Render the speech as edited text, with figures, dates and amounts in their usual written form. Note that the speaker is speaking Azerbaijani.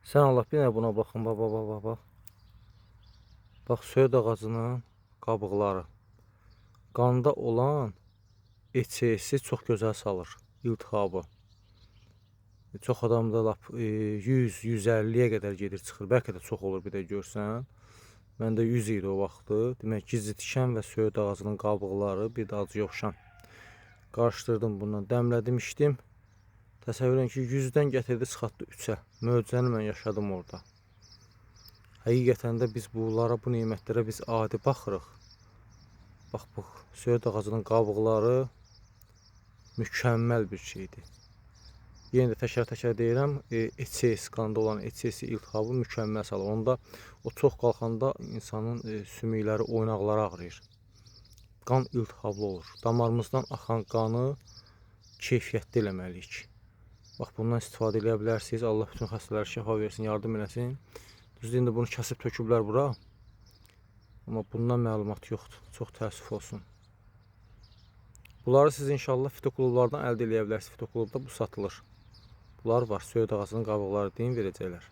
Sən Allah bir dənə buna baxın, bax. Bax, söyüd ağacının qabıqları. Qanda olan ECS çox gözəl salır, iltihabı. Çox adamda lap 100-150-yə qədər gedir, çıxır. Bəlkə də çox olur bir də görsən. Məndə 100 idi o vaxtı. Demək, gizli tikan və söyüd ağacının qabıqları bir də acı yoxşan. Qarışdırdım bundan, dəmlədim, içdim. Təsəvvür edin ki, 100-dən gətirdi, çıxartdı 3-ə. Möcüzəni mən yaşadım orada. Həqiqətən də biz bunlara, bu nemətlərə biz adi baxırıq. Bax, bu söyüd ağacının qabıqları mükəmməl bir şeydir. Yenə də təkrar deyirəm, ECS, qanda olan ECS iltihabı mükəmməl salır. Onda o çox qalxanda insanın sümükləri, oynaqları ağrıyır. Qan iltihablı olur. Damarımızdan axan qanı keyfiyyətli eləməliyik. Bax, bundan istifadə edə bilərsiniz. Allah bütün xəstələrə şəfa versin, yardım eləsin. Düzdür, indi bunu kəsib töküblər bura. Amma bundan məlumat yoxdur. Çox təəssüf olsun. Bunları siz inşallah fitoklublardan əldə edə bilərsiniz. Fitoklubda bu satılır. Bunlar var. Söyüd ağacının qabıqları deyin, verəcəklər.